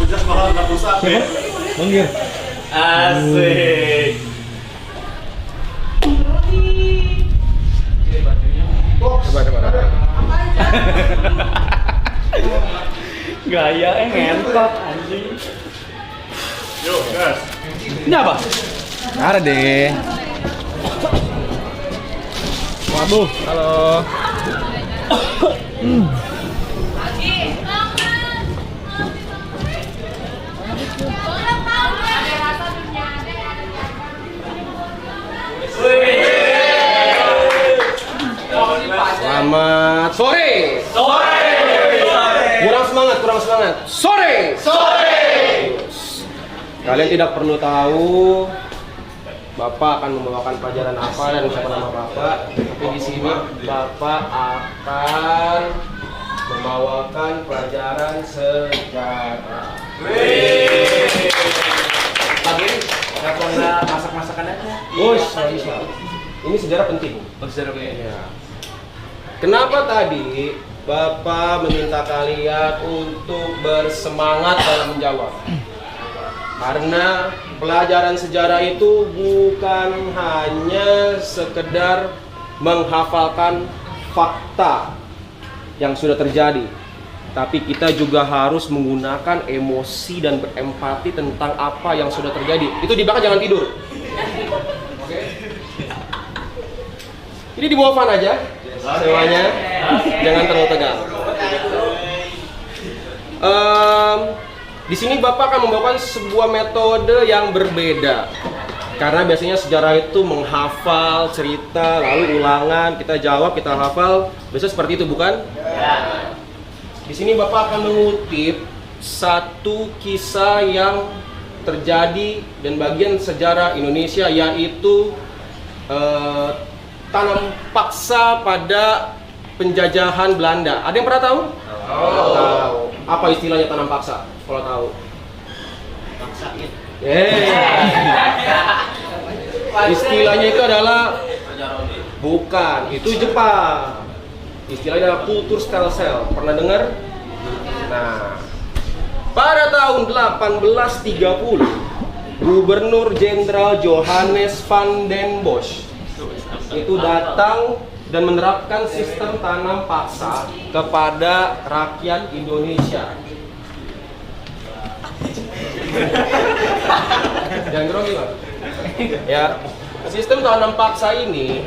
Siapa? Manggil. Asik. Coba. Gaya ngentot anjing. Yuk, gas. Ini apa? Ada deh. Waduh, halo. Selamat sore. Kurang semangat. Sore. Kalian tidak perlu tahu Bapak akan membawakan pelajaran apa dan siapa nama Bapak. Tapi di sini Bapak akan membawakan pelajaran sejarah. Lagi nggak pernah masak-masakan aja. Bos, ini sejarah penting. Sejarah kayak. Ya. Kenapa tadi Bapak meminta kalian untuk bersemangat dalam menjawab? Karena pelajaran sejarah itu bukan hanya sekedar menghafalkan fakta yang sudah terjadi, tapi kita juga harus menggunakan emosi dan berempati tentang apa yang sudah terjadi. Itu di belakang jangan tidur. Oke? Ini di bawah fan aja semuanya, jangan terlalu tegang. Di sini Bapak akan membawakan sebuah metode yang berbeda. Karena biasanya sejarah itu menghafal cerita, lalu ulangan, kita jawab, kita hafal. Biasanya seperti itu, bukan? Ya. Di sini Bapak akan mengutip satu kisah yang terjadi dan bagian sejarah Indonesia, yaitu tanam paksa pada penjajahan Belanda. Ada yang pernah tahu? Tahu. Apa istilahnya tanam paksa? Kalau tahu. Paksain. Istilahnya itu adalah bukan, itu Jepang. Istilahnya adalah kultur stelsel. Pernah dengar? Nah, pada tahun 1830, Gubernur Jenderal Johannes van den Bosch itu datang dan menerapkan sistem tanam paksa kepada rakyat Indonesia. Jangan grogi, Pak. Ya, sistem tanam paksa ini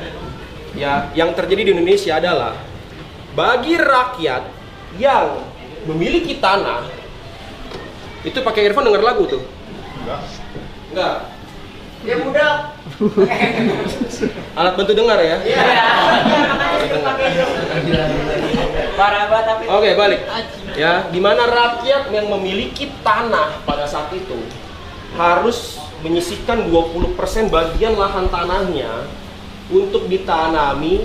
ya yang terjadi di Indonesia adalah bagi rakyat yang memiliki tanah itu pakai earphone denger lagu tuh. Enggak. Ya budak. Alat bantu dengar ya. Iya. Parah banget tapi. Oke, balik. Ya, di mana rakyat yang memiliki tanah pada saat itu harus menyisihkan 20% bagian lahan tanahnya untuk ditanami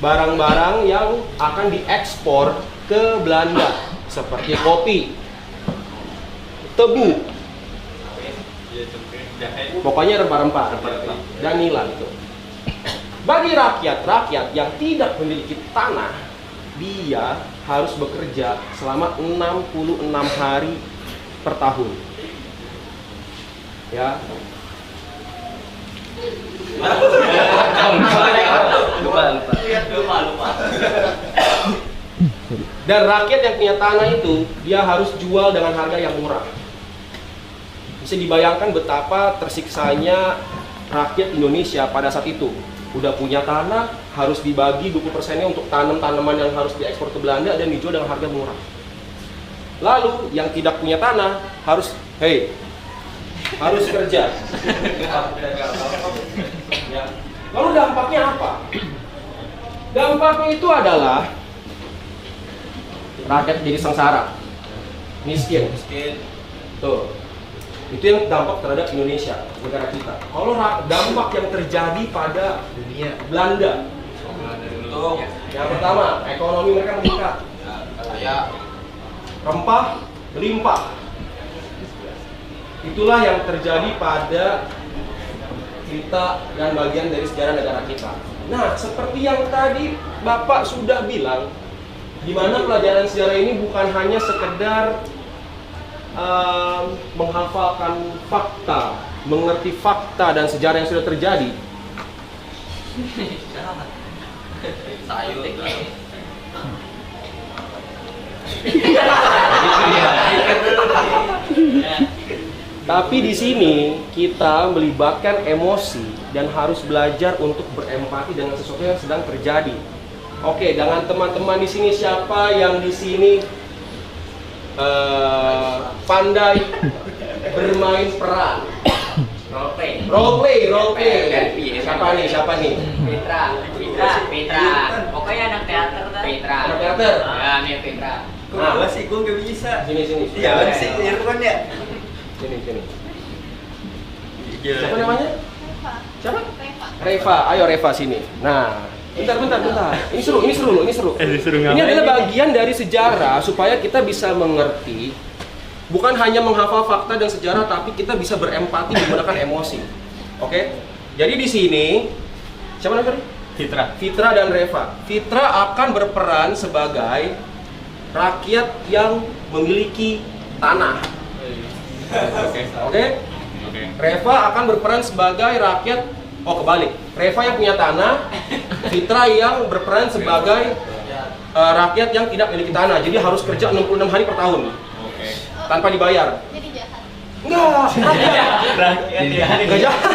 barang-barang yang akan diekspor ke Belanda seperti kopi, tebu, pokoknya rempah-rempah dan nila itu. Bagi rakyat yang tidak memiliki tanah, dia harus bekerja selama 66 hari per tahun. Ya. Lupa. Dan rakyat yang punya tanah itu dia harus jual dengan harga yang murah. Bisa dibayangkan betapa tersiksanya rakyat Indonesia pada saat itu. Udah punya tanah, harus dibagi 20%-nya untuk tanam tanaman yang harus diekspor ke Belanda dan dijual dengan harga murah. Lalu yang tidak punya tanah harus kerja. Ya. Lalu dampaknya apa? Dampaknya itu adalah rakyat jadi sengsara, miskin. Tuh. Itu yang dampak terhadap Indonesia, negara kita. Kalau dampak yang terjadi pada dunia Belanda, yang pertama, ekonomi mereka meningkat. Ya. Rempah melimpah. Itulah yang terjadi pada kita dan bagian dari sejarah negara kita. Nah, seperti yang tadi Bapak sudah bilang, di mana pelajaran sejarah ini bukan hanya sekedar menghafalkan fakta, mengerti fakta dan sejarah yang sudah terjadi. Tapi di sini kita melibatkan emosi dan harus belajar untuk berempati dengan sesuatu yang sedang terjadi. Oke, dengan teman-teman di sini siapa yang di sini pandai bermain peran? Role play. Siapa nih? Petra. Pokoknya anak teater kan? Anak teater? Ya, nih Petra. Gua sih gua nggak bisa. Sini. Iya sih, Irfan ya. Sini. Siapa namanya? Siapa? Reva. Ayo Reva sini. Nah, bentar. Ini seru. Ini adalah bagian dari sejarah supaya kita bisa mengerti, bukan hanya menghafal fakta dan sejarah, tapi kita bisa berempati menggunakan emosi. Oke? Jadi di sini siapa namanya? Fitra dan Reva. Fitra akan berperan sebagai rakyat yang memiliki tanah. Oke? Reva akan berperan sebagai rakyat. Kebalik. Reva yang punya tanah, Fitra yang berperan sebagai rakyat yang tidak memiliki tanah. Jadi harus kerja 66 hari per tahun. Tanpa dibayar. Jadi jahat. Enggak jahat.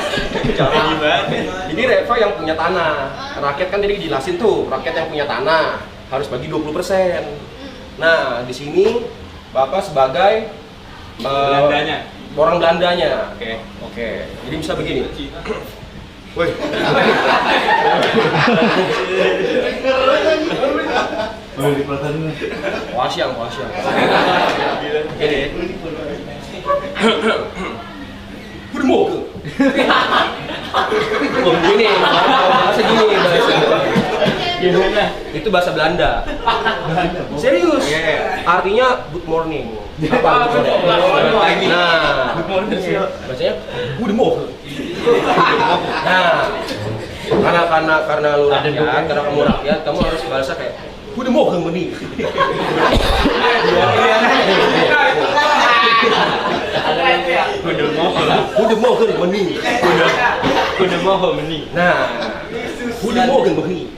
Jadi Reva yang punya tanah. Rakyat kan tadi dijelasin tuh, rakyat yang punya tanah harus bagi 20%. Nah, di sini Bapak sebagai Belandanya. orang Belandanya. Oke. Jadi bisa begini. Woi. Wasyang. Gini. Bermoke. Gini, bahasa gini. Gimana? Itu bahasa Belanda. Serius? Artinya good morning. Apa? Nah, bacanya good morning. Nah, karena lu rakyat, karena kamu rakyat, kamu harus bahasa kayak good morning meni. Good morning meni. Nah, good morning meni.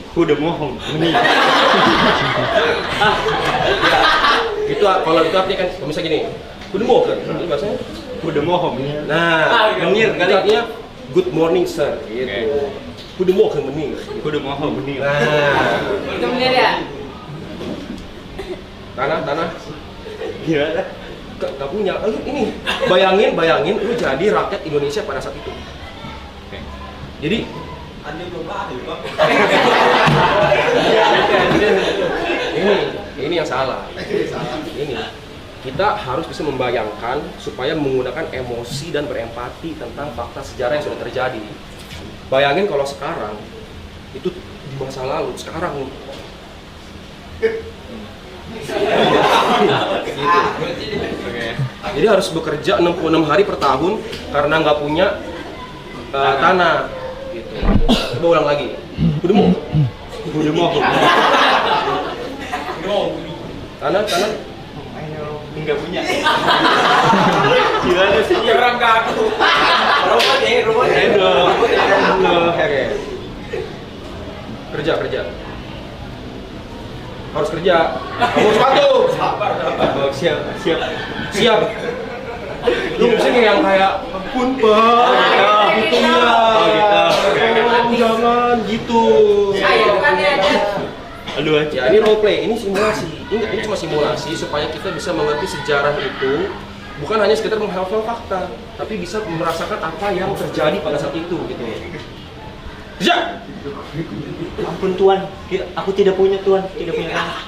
Itu kalau itu artinya kan misalnya gini. Good morning. Ini bahasanya nah, menir kali artinya good morning sir gitu. Good morning menir. Nah, Itu bener ya? tanah. Gila. Gak punya. Lu ini bayangin lu jadi rakyat Indonesia pada saat itu. Jadi ini yang salah. Ini kita harus bisa membayangkan supaya menggunakan emosi dan berempati tentang fakta sejarah yang sudah terjadi. Bayangin kalau sekarang itu di masa lalu, sekarang Jadi harus bekerja 66 hari per tahun karena nggak punya tanah. Gitu. Coba ulang lagi. Udah mau. Tanah. Enggak punya. Gimana sih? Orang kaku. Rumah. Oke. Kerja. Harus kerja. Kamu sepatu. Siap. Lu mesti yang kayak ampun Pak. Gitu ya. Jangan gitu. Ayo bukan ya. Aduh aja. Ya, ini role play, ini simulasi. Ini cuma simulasi supaya kita bisa mengerti sejarah itu, bukan hanya sekedar menghafal fakta, tapi bisa merasakan apa yang terjadi pada saat itu gitu. Kerja. Ampun Tuan, aku tidak punya Tuan, tidak punya tanah.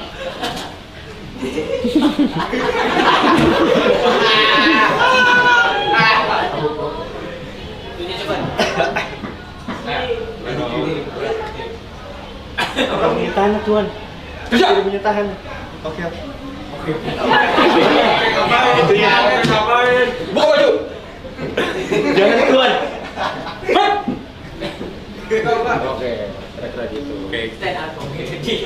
Aku punya tanah Tuan. Kerja. Tidak punya tahan. Oke. Buka baju. Jangan Tuan. Oke, kira-kira gitu. Stand up comedy.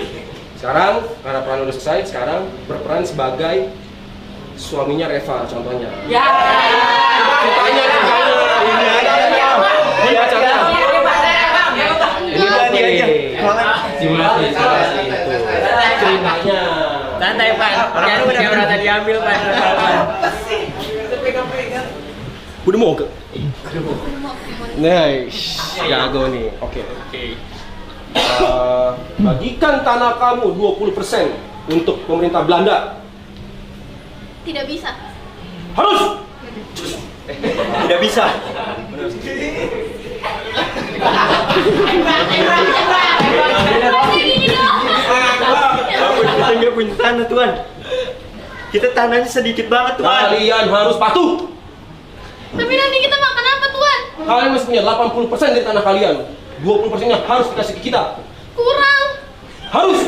Sekarang karena peran udah selesai, sekarang berperan sebagai suaminya Reva contohnya. Ya. Ceritanya. Ini bacakan. Ini Dia aja. simulasi itu. Ceritanya. Santai Pan. Jangan merasa diambil Pan. Udah mau ke? Nice, jago nih. Oke. Bagikan tanah kamu 20% untuk pemerintah Belanda. Tidak bisa. Harus. Tidak bisa. Masih gini dong. Kita nggak punya tanah Tuhan. Kita tanahnya sedikit banget Tuhan. Kalian harus patuh. Tapi nanti kita makan apa Tuhan? Kalian masih punya 80% dari tanah kalian. 20%-nya harus dikasih ke kita. Kurang. Harus.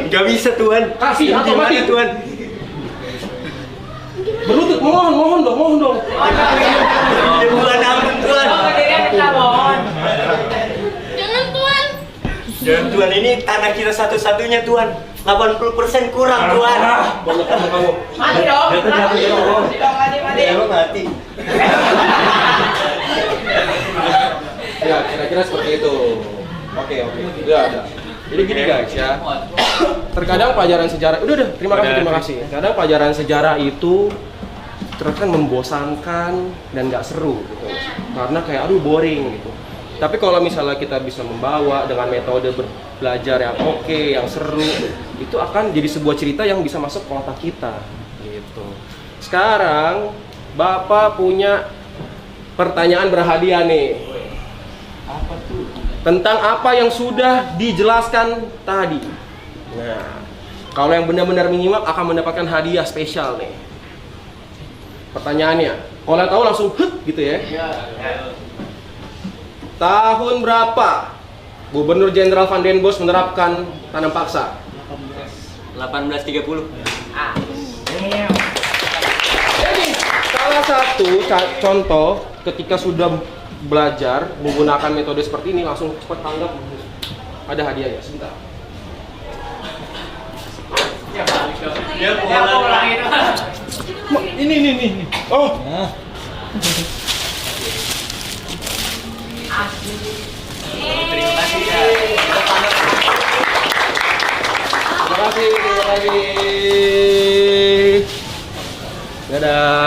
Nggak bisa Tuhan. Kasih atau Gimana, mati. Tuhan? Berlutut, mohon dong. Ya Tuhan ampun Tuhan. Jangan Tuhan. Jangan Tuhan, ini tanah kita satu-satunya Tuhan. 80% kurang Tuhan. Banyak tanah kamu. Mati dong. Mati. Mati. Ya, kira-kira seperti itu. Oke. Ya, ada. Jadi gini guys ya. Terkadang pelajaran sejarah, udah, terima kasih. Kadang pelajaran sejarah itu terkadang membosankan dan nggak seru gitu. Karena kayak aduh boring gitu. Tapi kalau misalnya kita bisa membawa dengan metode belajar yang oke, yang seru, itu akan jadi sebuah cerita yang bisa masuk ke otak kita gitu. Sekarang Bapak punya pertanyaan berhadiah nih. Apa tuh? Tentang apa yang sudah dijelaskan tadi. Nah, kalau yang benar-benar menyimak akan mendapatkan hadiah spesial nih. Pertanyaannya, kalau yang tahu langsung gitu ya. Tahun berapa Gubernur Jenderal Van den Bosch menerapkan tanam paksa? 1830. Jadi, salah satu contoh ketika sudah belajar menggunakan metode seperti ini langsung cepat tanggap. Ada hadiahnya, sebentar. Ya ulangin. Ini. Oh. Terima kasih ya. Terima kasih. Dadah.